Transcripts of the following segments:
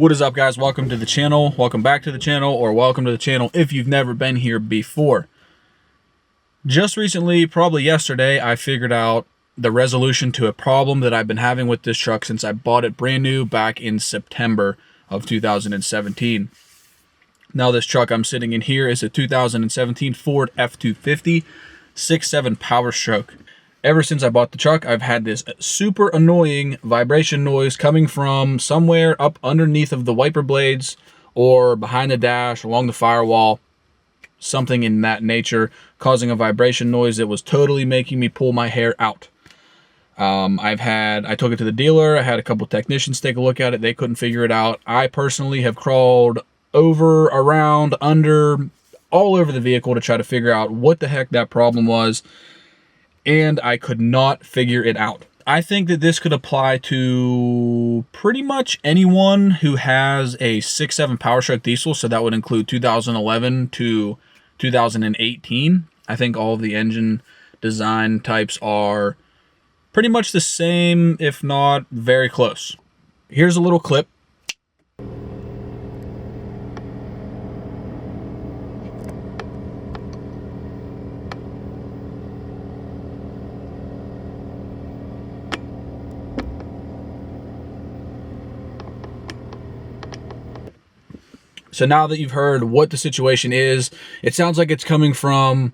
What is up, guys? Welcome to the channel. Welcome back to the channel, or welcome to the channel if you've never been here before. Just recently, probably yesterday, I figured out the resolution to a problem that I've been having with this truck since I bought it brand new back in September of 2017. Now this truck I'm sitting in here is a 2017 Ford F-250 6.7 Powerstroke. Ever since I bought the truck, I've had this super annoying vibration noise coming from somewhere up underneath of the wiper blades or behind the dash, along the firewall, something in that nature, causing a vibration noise that was totally making me pull my hair out. I took it to the dealer. I had a couple technicians take a look at it. They couldn't figure it out. I personally have crawled over, around, under, all over the vehicle to try to figure out what the heck that problem was, and I could not figure it out. I think that this could apply to pretty much anyone who has a 6.7 Powerstroke diesel, so that would include 2011 to 2018. I think all of the engine design types are pretty much the same, if not very close. Here's a little clip. So now that you've heard what the situation is, it sounds like it's coming from,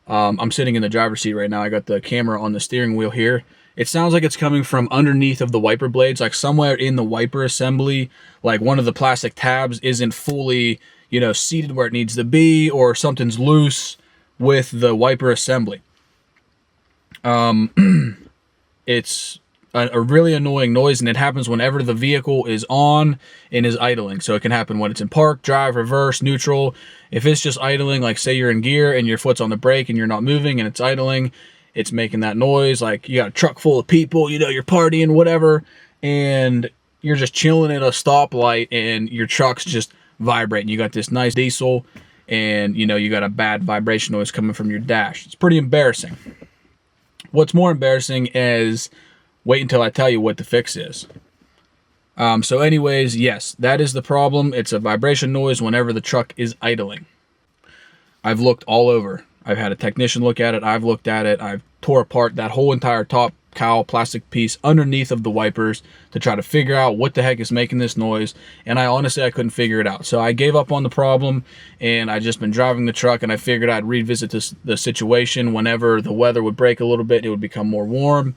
I'm sitting in the driver's seat right now. I got the camera on the steering wheel here. It sounds like it's coming from underneath of the wiper blades, like somewhere in the wiper assembly, like one of the plastic tabs isn't fully, seated where it needs to be, or something's loose with the wiper assembly. It's a really annoying noise, and it happens whenever the vehicle is on and is idling. So it can happen when it's in park, drive, reverse, neutral. If it's just idling, like say you're in gear and your foot's on the brake and you're not moving and it's idling, it's making that noise. Like you got a truck full of people, you're partying, whatever, and you're just chilling at a stoplight and your truck's just vibrating. You got this nice diesel and you got a bad vibration noise coming from your dash. It's pretty embarrassing. What's more embarrassing is wait until I tell you what the fix is. So anyways, yes, that is the problem. It's a vibration noise whenever the truck is idling. I've looked all over. I've had a technician look at it. I've looked at it. I've tore apart that whole entire top cowl plastic piece underneath of the wipers to try to figure out what the heck is making this noise. And I couldn't figure it out. So I gave up on the problem, and I just been driving the truck, and I figured I'd revisit the situation whenever the weather would break a little bit. It would become more warm,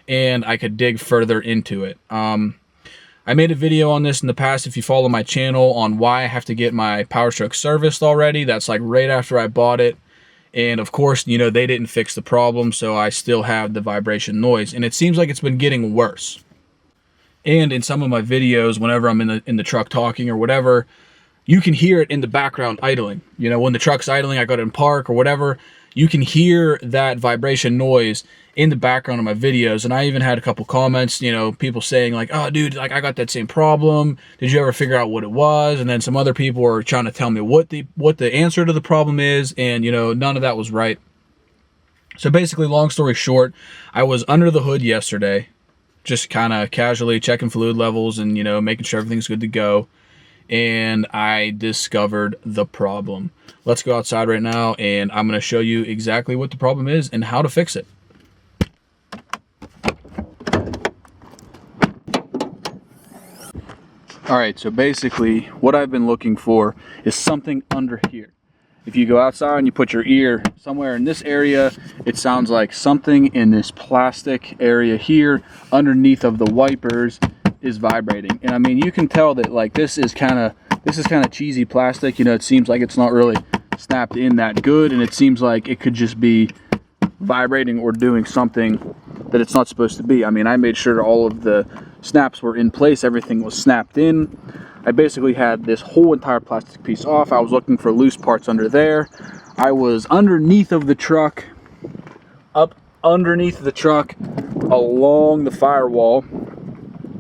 and I could dig further into it. I made a video on this in the past, if you follow my channel, on why I have to get my Powerstroke serviced already. That's like right after I bought it. And of course, they didn't fix the problem, so I still have the vibration noise. And it seems like it's been getting worse. And in some of my videos, whenever I'm in the truck talking or whatever, you can hear it in the background idling. When the truck's idling, I go to park or whatever, you can hear that vibration noise in the background of my videos. And I even had a couple comments, people saying like, oh dude, like I got that same problem. Did you ever figure out what it was? And then some other people were trying to tell me what the answer to the problem is. And none of that was right. So basically, long story short, I was under the hood yesterday, just kind of casually checking fluid levels and, making sure everything's good to go. And I discovered the problem. Let's go outside right now, and I'm going to show you exactly what the problem is and how to fix it. All right, so basically what I've been looking for is something under here. If you go outside and you put your ear somewhere in this area, it sounds like something in this plastic area here underneath of the wipers is vibrating. And I mean, you can tell that like this is kind of cheesy plastic. It seems like it's not really snapped in that good, and it seems like it could just be vibrating or doing something that it's not supposed to be. I mean, I made sure all of the snaps were in place, everything was snapped in. I basically had this whole entire plastic piece off. I was looking for loose parts under there. I was underneath of the truck, up underneath the truck, along the firewall,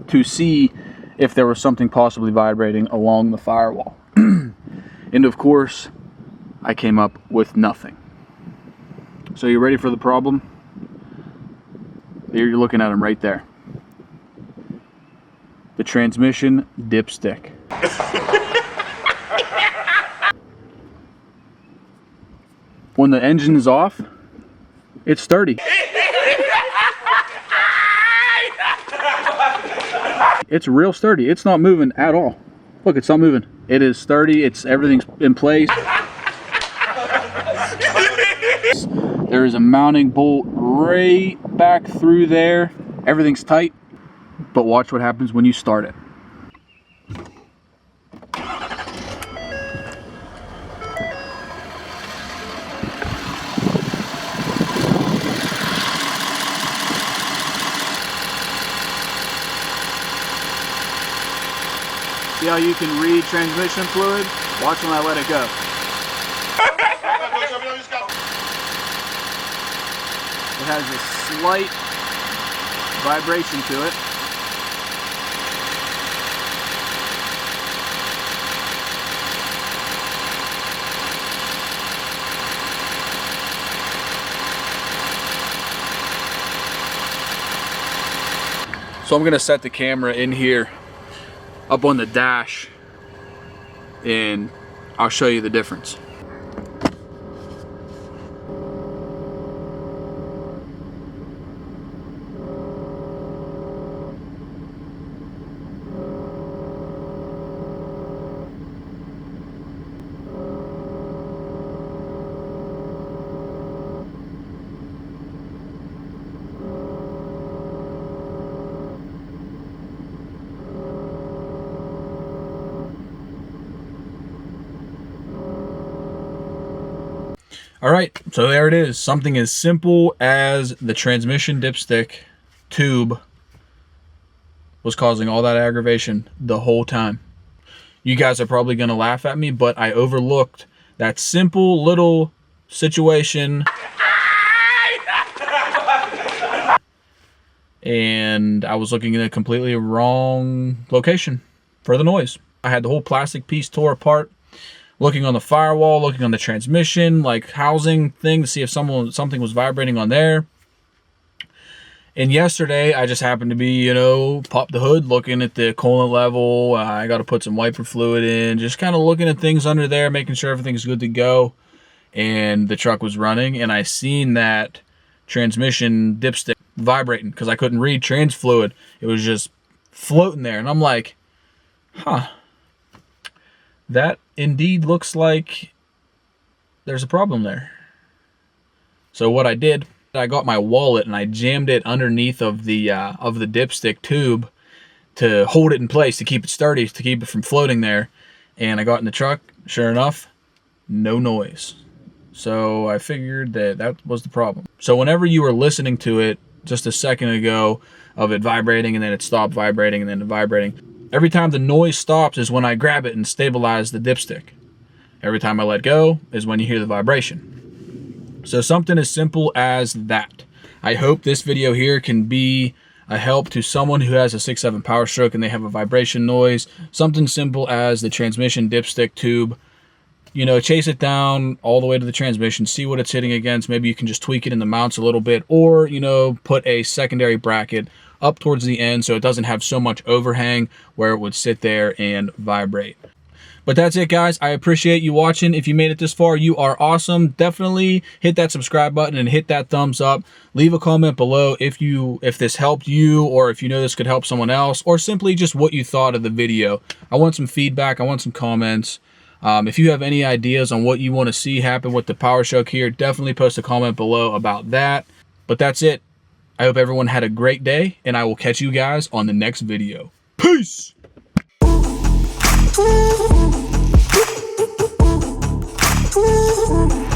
to see if there was something possibly vibrating along the firewall. And of course, I came up with nothing. So you ready for the problem? There, you're looking at them right there. The transmission dipstick. When the engine is off, it's sturdy. It's real sturdy. It's not moving at all. Look, it's not moving. It is sturdy. Everything's in place. There is a mounting bolt right back through there. Everything's tight, but watch what happens when you start it. See how you can read transmission fluid? Watch when I let it go. It has a slight vibration to it. So I'm gonna set the camera in here up on the dash and I'll show you the difference. All right, so there it is. Something as simple as the transmission dipstick tube was causing all that aggravation the whole time. You guys are probably gonna laugh at me, but I overlooked that simple little situation. And I was looking in a completely wrong location for the noise. I had the whole plastic piece tore apart. Looking on the firewall, looking on the transmission, like housing thing to see if something was vibrating on there. And yesterday, I just happened to be, you know, pop the hood, looking at the coolant level. I got to put some wiper fluid in, just kind of looking at things under there, making sure everything's good to go. And the truck was running, and I seen that transmission dipstick vibrating because I couldn't read trans fluid. It was just floating there, and I'm like, huh. That indeed looks like there's a problem there. So what I did, I got my wallet and I jammed it underneath of the dipstick tube to hold it in place, to keep it sturdy, to keep it from floating there. And I got in the truck, sure enough, no noise. So I figured that was the problem. So whenever you were listening to it just a second ago of it vibrating and then it stopped vibrating and then it vibrating, every time the noise stops is when I grab it and stabilize the dipstick. Every time I let go is when you hear the vibration. So something as simple as that. I hope this video here can be a help to someone who has a 6.7 Powerstroke and they have a vibration noise. Something simple as the transmission dipstick tube. You know, chase it down all the way to the transmission, see what it's hitting against. Maybe you can just tweak it in the mounts a little bit, or, you know, put a secondary bracket up towards the end so it doesn't have so much overhang where it would sit there and vibrate. But that's it, guys. I appreciate you watching. If you made it this far, you are awesome. Definitely hit that subscribe button and hit that thumbs up. Leave a comment below if this helped you, or if you know this could help someone else, or simply just what you thought of the video. I want some feedback. I want some comments. If you have any ideas on what you want to see happen with the Powerstroke here, definitely post a comment below about that. But that's it. I hope everyone had a great day, and I will catch you guys on the next video. Peace! Ooh.